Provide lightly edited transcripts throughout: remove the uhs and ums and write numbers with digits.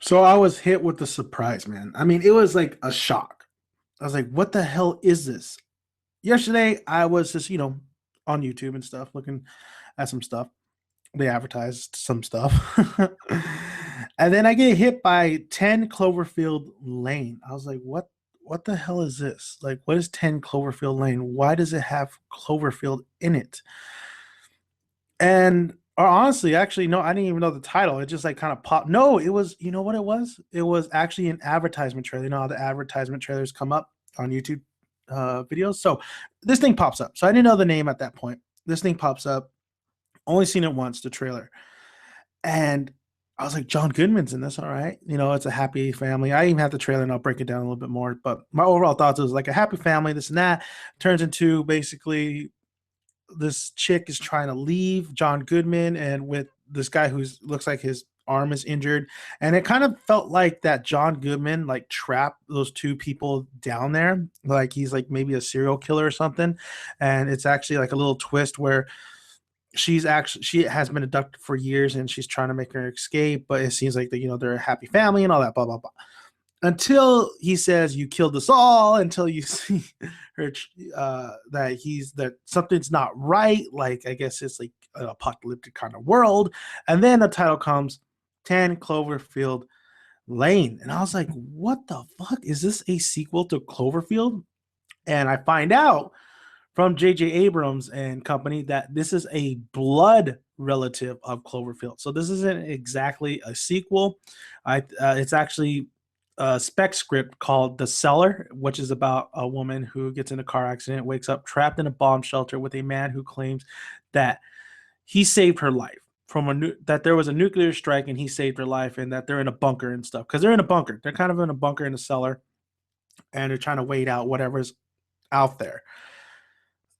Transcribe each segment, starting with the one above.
So I was hit with the surprise, man. I mean, it was like a shock. I was like, what the hell is this? Yesterday, I was just, on YouTube and stuff, looking at some stuff. They advertised some stuff. And then I get hit by 10 Cloverfield Lane. I was like, what the hell is this? Like, what is 10 Cloverfield Lane? Why does it have Cloverfield in it? And or honestly, actually, no, I didn't even know the title. It just like kind of popped. No, it was, you know what it was? It was actually an advertisement trailer. You know how the advertisement trailers come up on YouTube videos? So this thing pops up. So I didn't know the name at that point. This thing pops up. Only seen it once, the trailer. And I was like, John Goodman's in this, all right. It's a happy family. I even have the trailer and I'll break it down a little bit more. But my overall thoughts was like a happy family, this and that. Turns into basically this chick is trying to leave John Goodman and with this guy who's looks like his arm is injured. And it kind of felt like that John Goodman like trapped those two people down there. Like he's like maybe a serial killer or something. And it's actually like a little twist where she has been abducted for years and she's trying to make her escape, but it seems like they're a happy family and all that, blah blah blah, until he says you killed us all, until you see her that something's not right, like I guess it's like an apocalyptic kind of world. And then the title comes 10 Cloverfield Lane, and I was like, what the fuck, is this a sequel to Cloverfield? And I find out from JJ Abrams and company that this is a blood relative of Cloverfield. So this isn't exactly a sequel. It's actually a spec script called The Cellar, which is about a woman who gets in a car accident, wakes up trapped in a bomb shelter with a man who claims that he saved her life that there was a nuclear strike and he saved her life, and that they're in a bunker and stuff, because they're in a bunker. They're kind of in a bunker in a cellar, and they're trying to wait out whatever's out there.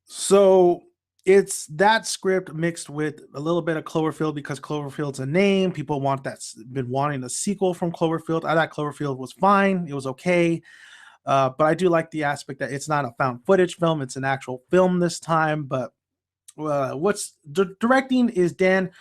So it's that script mixed with a little bit of Cloverfield, because Cloverfield's a name. People been wanting a sequel from Cloverfield. I thought Cloverfield was fine. It was okay. But I do like the aspect that it's not a found footage film. It's an actual film this time. But what's directing is Dan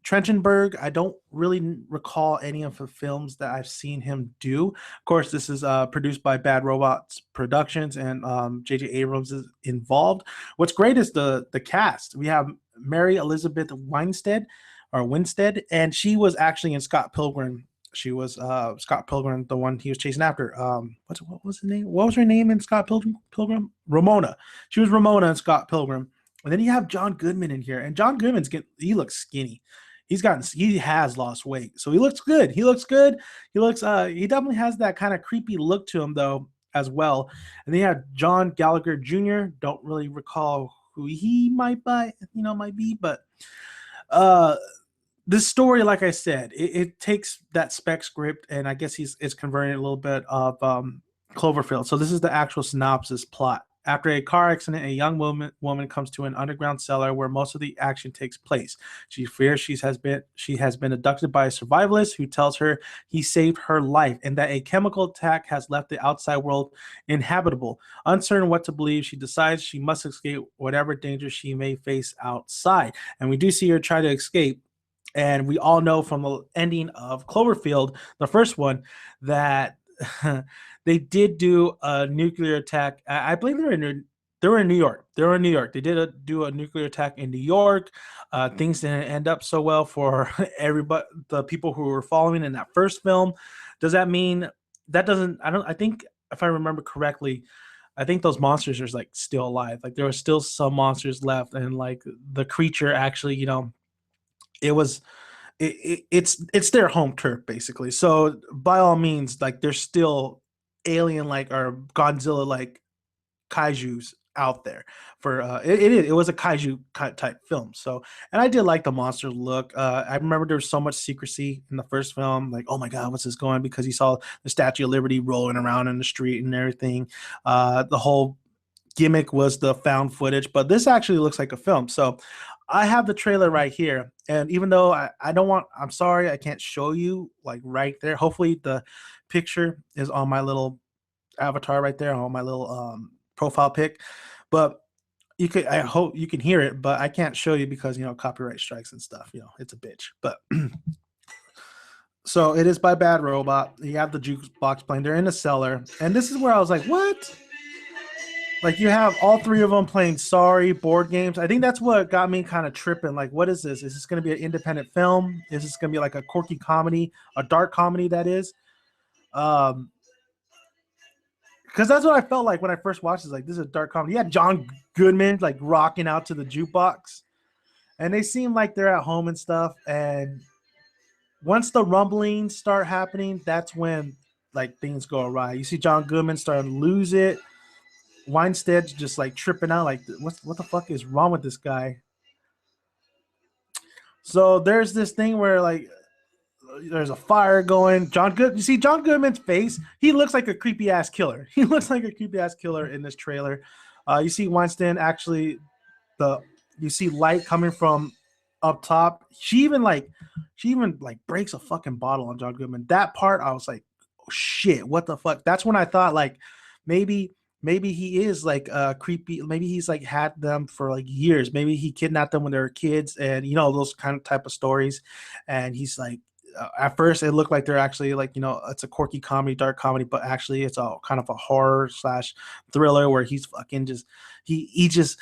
Trenchenberg. I don't really recall any of the films that I've seen him do. Of course, this is produced by Bad Robots Productions, and J.J. Abrams is involved. What's great is the cast. We have Mary Elizabeth Winstead, and she was actually in Scott Pilgrim. She was Scott Pilgrim, the one he was chasing after. What was the name? What was her name in Scott Pilgrim? Ramona. She was Ramona in Scott Pilgrim. And then you have John Goodman in here, and John he looks skinny. He has lost weight, so he looks good. He definitely has that kind of creepy look to him though as well. And then you have John Gallagher Jr. Don't really recall who he might be, but uh this story, like I said, it takes that spec script, and I guess it's converting a little bit of Cloverfield. So this is the actual synopsis plot. After a car accident, a young woman comes to an underground cellar where most of the action takes place. She fears she has been abducted by a survivalist who tells her he saved her life and that a chemical attack has left the outside world inhabitable. Uncertain what to believe, she decides she must escape whatever danger she may face outside. And we do see her try to escape. And we all know from the ending of Cloverfield, the first one, that they did do a nuclear attack. I believe they were in New York. They were in New York. They did do a nuclear attack in New York. Things didn't end up so well for everybody, the people who were following in that first film. Does that mean that doesn't? I think if I remember correctly, I think those monsters are like still alive. Like there were still some monsters left, and like the creature actually, it was it's their home turf basically. So by all means, like there's still alien like or Godzilla like kaiju's out there for it was a kaiju type film. So, and I did like the monster look. I remember there was so much secrecy in the first film, like, oh my god, what's this going, because you saw the Statue of Liberty rolling around in the street and everything. The whole gimmick was the found footage, but this actually looks like a film. So I have the trailer right here, and even though I don't want, I'm sorry, I can't show you like right there. Hopefully the picture is on my little avatar right there, on my little profile pic, but I hope you can hear it, but I can't show you because copyright strikes and stuff. It's a bitch. But So it is by Bad Robot. You have the jukebox playing. They're in a cellar, and this is where I was like, "What?" Like you have all three of them playing Sorry board games. I think that's what got me kind of tripping. Like, what is this? Is this going to be an independent film? Is this going to be like a quirky comedy, a dark comedy? That is, um, because that's what I felt like when I first watched this. Like, this is a dark comedy. Yeah, John Goodman like rocking out to the jukebox, and they seem like they're at home and stuff. And once the rumblings start happening, that's when like things go awry. You see John Goodman starting to lose it. Weinstead just like tripping out, like what the fuck is wrong with this guy? So there's this thing where like there's a fire going. You see John Goodman's face. He looks like a creepy ass killer. He looks like a creepy ass killer in this trailer. You see Weinstein actually the you see light coming from up top. She even like breaks a fucking bottle on John Goodman. That part I was like, oh shit, what the fuck? That's when I thought like maybe maybe he is like creepy. Maybe he's like had them for like years. Maybe he kidnapped them when they were kids, and you know those kind of type of stories. And he's like, at first it looked like they're actually like it's a quirky comedy, dark comedy, but actually it's a kind of a horror slash thriller where he's fucking just he just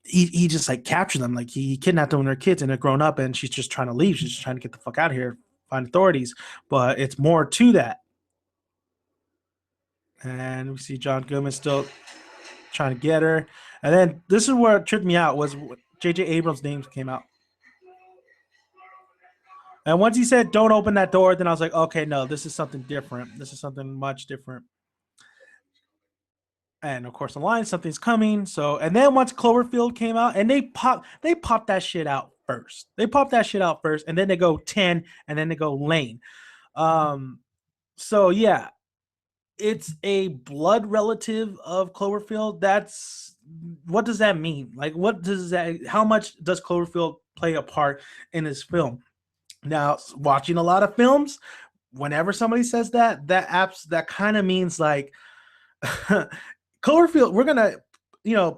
he just like captured them, like he kidnapped them when they're kids and they're grown up, and she's just trying to leave. She's just trying to get the fuck out of here, find authorities. But it's more to that. And we see John Goodman still trying to get her. And then this is where it tripped me out was J.J. Abrams' name came out. And once he said, "Don't open that door," then I was like, "Okay, no, this is something different. This is something much different." And of course, the line something's coming. So, and then once Cloverfield came out, and they popped that shit out first. They popped that shit out first, and then they go 10, and then they go Lane. Um, so yeah, it's a blood relative of Cloverfield. That's what does that mean? Like, what does that? How much does Cloverfield play a part in this film? Now, watching a lot of films, whenever somebody says that, that kind of means like Cloverfield. We're gonna,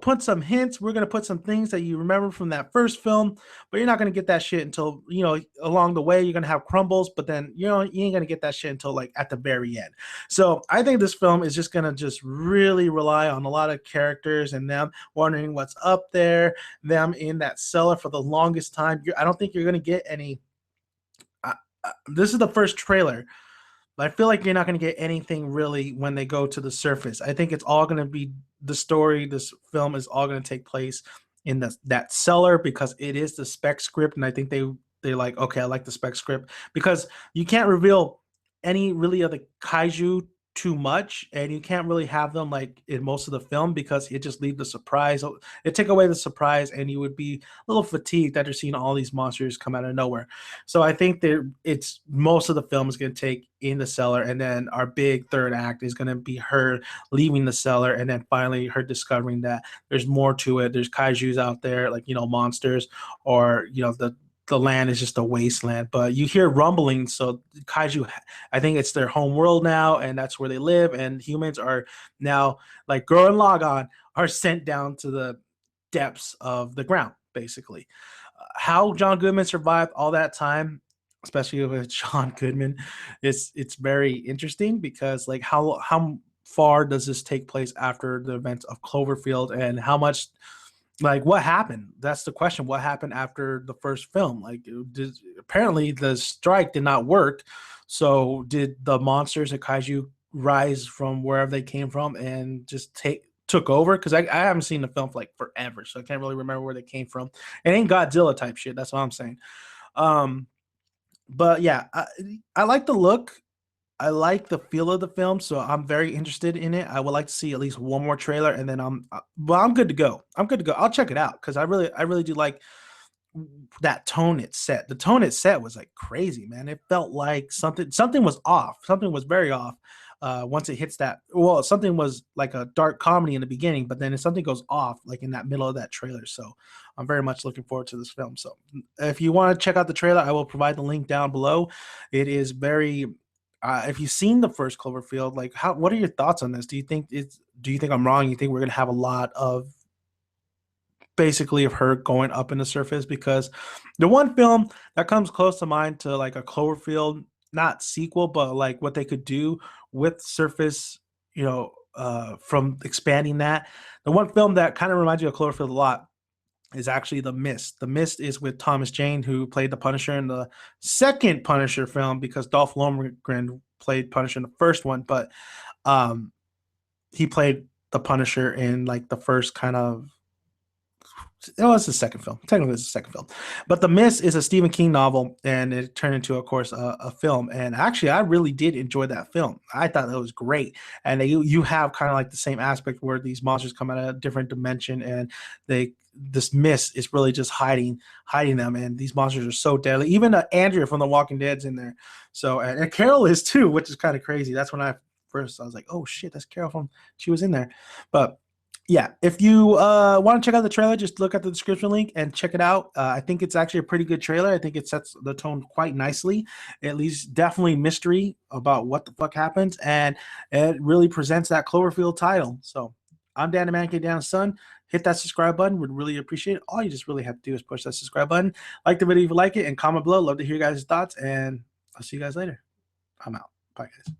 put some hints. We're gonna put some things that you remember from that first film, but you're not gonna get that shit until along the way. You're gonna have crumbles, but then you ain't gonna get that shit until like at the very end. So I think this film is just gonna just really rely on a lot of characters and them wondering what's up there, them in that cellar for the longest time. I don't think you're gonna get any. This is the first trailer, but I feel like you're not going to get anything really when they go to the surface. I think it's all going to be the story. This film is all going to take place in that cellar because it is the spec script, and I think they like, okay, I like the spec script because you can't reveal any really of the kaiju too much, and you can't really have them like in most of the film because it just leave the surprise. It take away the surprise, and you would be a little fatigued after seeing all these monsters come out of nowhere. So I think that it's most of the film is going to take in the cellar, and then our big third act is going to be her leaving the cellar, and then finally her discovering that there's more to it. There's kaiju's out there, like monsters, or the land is just a wasteland. But you hear rumbling, so kaiju, I think it's their home world now, and that's where they live. And humans are now like Gurren Lagann are sent down to the depths of the ground, basically. How John Goodman survived all that time, especially with John Goodman, it's very interesting because like how far does this take place after the events of Cloverfield, and how much like what happened? That's the question. What happened after the first film? Like, apparently the strike did not work. So did the monsters and kaiju rise from wherever they came from and just took over? Because I haven't seen the film for like forever, so I can't really remember where they came from. It ain't Godzilla type shit. That's what I'm saying. Um, but yeah, I like the look. I like the feel of the film, so I'm very interested in it. I would like to see at least one more trailer, and then I'm good to go. I'm good to go. I'll check it out because I really do like that tone it set. The tone it set was like crazy, man. It felt like something was off. Something was very off. Once it hits that, well, something was like a dark comedy in the beginning, but then if something goes off, like in that middle of that trailer. So I'm very much looking forward to this film. So if you want to check out the trailer, I will provide the link down below. It is very if you've seen the first Cloverfield, like what are your thoughts on this? Do you think I'm wrong? You think we're gonna have a lot of basically of her going up in the surface? Because the one film that comes close to mind to like a Cloverfield not sequel, but like what they could do with Surface, from expanding that. The one film that kind of reminds you of Cloverfield a lot is actually The Mist. The Mist is with Thomas Jane, who played the Punisher in the second Punisher film, because Dolph Lundgren played Punisher in the first one, but um, he played the Punisher in like the first kind of, it was the second film. Technically, it's the second film. But The Mist is a Stephen King novel, and it turned into, of course, a film. And actually, I really did enjoy that film. I thought that was great. And you have kind of like the same aspect where these monsters come out of a different dimension, and this mist is really just hiding them. And these monsters are so deadly. Even Andrea from The Walking Dead's in there. So and Carol is too, which is kind of crazy. That's when I was like, oh shit, that's Carol she was in there. But yeah, if you want to check out the trailer, just look at the description link and check it out. I think it's actually a pretty good trailer. I think it sets the tone quite nicely. At least definitely mystery about what the fuck happens, and it really presents that Cloverfield title. So I'm Dan the Man Cave Down Son. Hit that subscribe button. Would really appreciate it. All you just really have to do is push that subscribe button. Like the video if you like it, and comment below. Love to hear your guys' thoughts, and I'll see you guys later. I'm out. Bye, guys.